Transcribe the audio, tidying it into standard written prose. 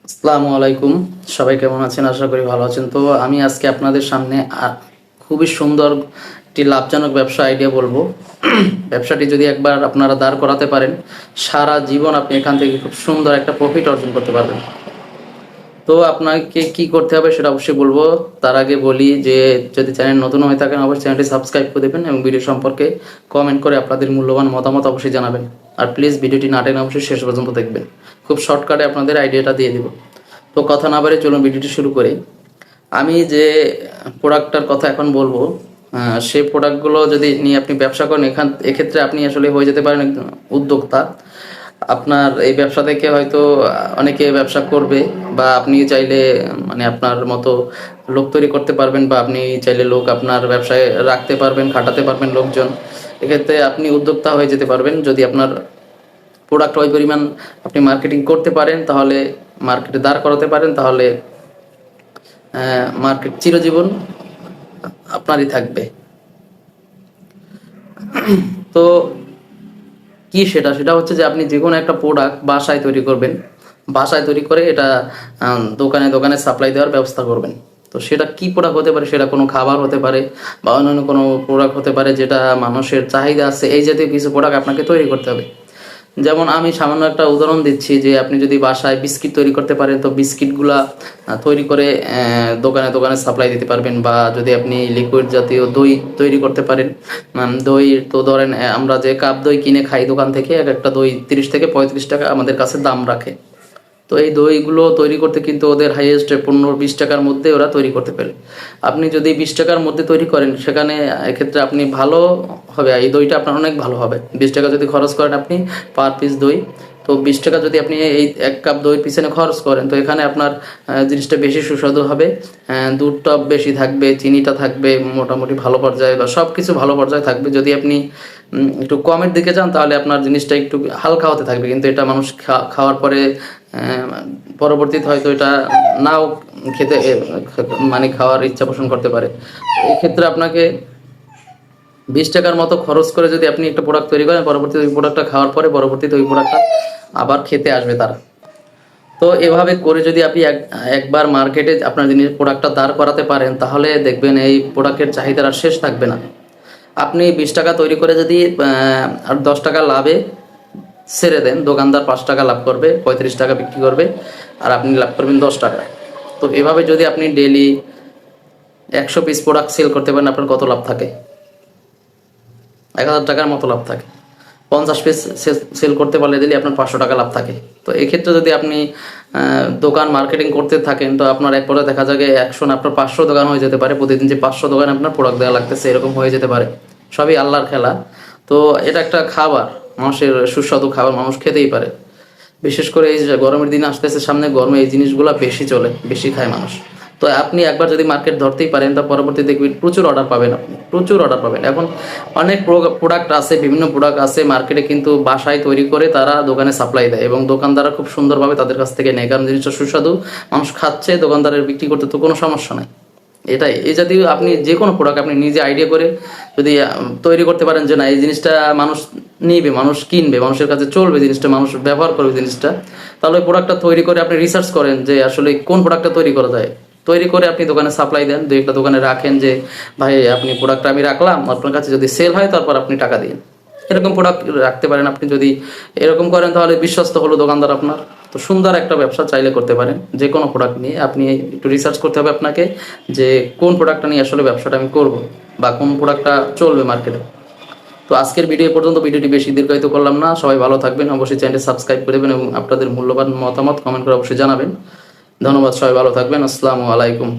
আসসালামু আলাইকুম। সবাই কেমন আছেন? আশা করি ভালো আছেন। তো আমি আজকে আপনাদের সামনে খুবই সুন্দর একটি লাভজনক ব্যবসা আইডিয়া বলবো। ব্যবসাটি যদি একবার আপনারা দাঁড় করাতে পারেন, সারা জীবন আপনি এখান থেকে খুব সুন্দর একটা প্রফিট অর্জন করতে পারবেন। তো আপনাকে কি করতে হবে সেটা অবশ্যই বলবো। তার আগে বলি যে যদি চ্যানেল নতুন হয়ে থাকেন অবশ্যই চ্যানেলটি সাবস্ক্রাইব করে দেবেন এবং ভিডিও সম্পর্কে কমেন্ট করে আপনাদের মূল্যবান মতামত অবশ্যই জানাবেন। আর প্লিজ ভিডিওটি না টেনে অবশ্যই শেষ পর্যন্ত দেখবেন। খুব শর্টকাটে আপনাদের আইডিয়াটা দিয়ে দেব। তো কথা না বাড়িয়ে চলুন ভিডিওটি শুরু করি। আমি যে প্রোডাক্টটার কথা এখন বলবো, সেই প্রোডাক্টগুলো যদি নিয়ে আপনি ব্যবসা করেন, এক্ষেত্রে আপনি আসলে হয়ে যেতে পারেন একজন উদ্যোক্তা। আপনার এই ব্যবসা থেকে হয়তো অনেকে ব্যবসা করবে, বা আপনি চাইলে মানে আপনার মতো লোক তৈরি করতে পারবেন, বা আপনি চাইলে লোক আপনার ব্যবসায় রাখতে পারবেন, খাটাতে পারবেন লোকজন। এক্ষেত্রে আপনি উদ্যোক্তা হয়ে যেতে পারবেন যদি আপনার প্রোডাক্ট ওই পরিমাণ আপনি মার্কেটিং করতে পারেন, তাহলে মার্কেটে দাঁড় করাতে পারেন, তাহলে মার্কেট চিরজীবন আপনারই থাকবে। তো কি সেটা সেটা হচ্ছে যে আপনি যে কোনো একটা প্রোডাক্ট বাসায় তৈরি করবেন, বাসায় তৈরি করে এটা দোকানে দোকানে সাপ্লাই দেওয়ার ব্যবস্থা করবেন। তো সেটা কি প্রোডাক্ট হতে পারে, সেটা কোনো খাবার হতে পারে বা অন্যান্য কোনো প্রোডাক্ট হতে পারে যেটা মানুষের চাহিদা আছে, এই জাতীয় কিছু প্রোডাক্ট আপনাকে তৈরি করতে হবে। যেমন আমি সামান্য একটা উদাহরণ দিচ্ছি যে আপনি যদি বাসায় বিস্কিট তৈরি করতে পারেন, তো বিস্কিটগুলা তৈরি করে দোকানে দোকানে সাপ্লাই দিতে পারবেন। বা যদি আপনি লিকুইড জাতীয় দই তৈরি করতে পারেন, দই তো ধরেন আমরা যে কাপ দই কিনে খাই দোকান থেকে, এক একটা দই 30 থেকে 35 টাকা আমাদের কাছে দাম রাখে। তো এই দইগুলো তৈরি করতে কিন্তু ওদের হাইয়েস্ট 15-20 টাকার মধ্যে ওরা তৈরি করতে পারে। আপনি যদি 20 টাকার মধ্যে তৈরি করেন, সেখানে এক্ষেত্রে আপনি ভালো হবে, এই দইটা আপনার অনেক ভালো হবে। 20 টাকা যদি খরচ করেন আপনি পার পিস দই, তো 20 টাকা যদি আপনি এই এক কাপ দইয়ের পিছনে খরচ করেন, তো এখানে আপনার জিনিসটা বেশি সুস্বাদু হবে। দুধটা বেশি থাকবে, চিনিটা থাকবে মোটামুটি ভালো পর্যায়ে, বা সব কিছু ভালো পর্যায়ে থাকবে। যদি আপনি একটু কমের দিকে যান, তাহলে আপনার জিনিসটা একটু হালকা হতে থাকবে, কিন্তু এটা মানুষ খাওয়ার পরে পরবর্তীতে হয়তো এটা নাও খেতে মানে খাওয়ার ইচ্ছা পোষণ করতে পারে। এক্ষেত্রে আপনাকে 20 টাকার মতো খরচ করে যদি আপনি একটা প্রোডাক্ট তৈরি করেন, পরবর্তীতে ওই প্রোডাক্টটা খাওয়ার পরে পরবর্তীতে ওই প্রোডাক্টটা আবার খেতে আসবে তারা। তো এভাবে করে যদি আপনি একবার মার্কেটে আপনার জিনিস প্রোডাক্টটা দাঁড় করাতে পারেন, তাহলে দেখবেন এই প্রোডাক্টের চাহিদার আর শেষ থাকবে না। আপনি 20 টাকা তৈরি করে যদি আর 10 টাকা লাভে ছেড়ে দেন, দোকানদার 5 টাকা লাভ করবে, 35 টাকা বিক্রি করবে, আর আপনি লাভ করবেন 10 টাকা। তো এভাবে যদি আপনি ডেলি 100 পিস প্রোডাক্ট সেল করতে পারেন, আপনার কত লাভ থাকে? 1000 টাকার মতো লাভ থাকে। 50 পিস সেল করতে পারলে দিলে আপনার 500 টাকা লাভ থাকে। তো এক্ষেত্রে যদি আপনি দোকান মার্কেটিং করতে থাকেন, তো আপনার এক পরে দেখা যায় 100 না আপনার 500 দোকান হয়ে যেতে পারে। প্রতিদিন যে 500 দোকানে আপনার প্রোডাক্ট দেওয়া লাগতেছে, এরকম হয়ে যেতে পারে। সবই আল্লাহর খেলা। তো এটা একটা খাবার, মানুষের সুস্বাদু খাবার, মানুষ খেতেই পারে। বিশেষ করে এই যে গরমের দিন আসতেছে সামনে, গরমে এই জিনিসগুলো বেশি চলে, বেশি খায় মানুষ। তো আপনি একবার যদি মার্কেট ধরতেই পারেন, তা পরবর্তী দেখবেন প্রচুর অর্ডার পাবেন, আপনি প্রচুর অর্ডার পাবেন। এখন অনেক প্রোডাক্ট আছে, বিভিন্ন প্রোডাক্ট আছে মার্কেটে, কিন্তু বাসায় তৈরি করে তারা দোকানে সাপ্লাই দেয় এবং দোকানদাররা খুব সুন্দরভাবে তাদের কাছ থেকে নেয়, কারণ জিনিসটা সুস্বাদু, মানুষ খাচ্ছে, দোকানদারের বিক্রি করতে তো কোনো সমস্যা নাই। এটাই, এই জাতীয় আপনি যে কোনো প্রোডাক্ট আপনি নিজে আইডিয়া করে যদি তৈরি করতে পারেন যে না এই জিনিসটা মানুষ নিবে, মানুষ কিনবে, মানুষের কাছে চলবে, জিনিসটা মানুষ ব্যবহার করবে জিনিসটা, তাহলে ওই প্রোডাক্টটা তৈরি করে আপনি রিসার্চ করেন যে আসলে কোন প্রোডাক্টটা তৈরি করা যায়। তৈরি করে আপনি দোকানে সাপ্লাই দেন, দু একটা দোকানে রাখেন যে ভাই আপনি প্রোডাক্টটা আমি রাখলাম, আপনার কাছে যদি সেল হয় তারপর আপনি টাকা দিন। এরকম প্রোডাক্ট রাখতে পারেন আপনি। যদি এরকম করেন তাহলে বিশ্বস্ত হলো দোকানদার আপনার। তো সুন্দর একটা ব্যবসা চাইলে করতে পারেন। যে কোনো প্রোডাক্ট নিয়ে আপনি একটু রিসার্চ করতে হবে আপনাকে, যে কোন প্রোডাক্টটা নিয়ে আসলে ব্যবসাটা আমি করব, বা কোন প্রোডাক্টটা চলবে মার্কেটে। তো আজকের ভিডিও পর্যন্ত, ভিডিওটি বেশি দীর্ঘায়িত করলাম না। সবাই ভালো থাকবেন, অবশ্যই চ্যানেলটি সাবস্ক্রাইব করে দেবেন এবং আপনাদের মূল্যবান মতামত কমেন্ট করে অবশ্যই জানাবেন। ধন্যবাদ, সবাই ভালো থাকবেন। আসসালামু আলাইকুম।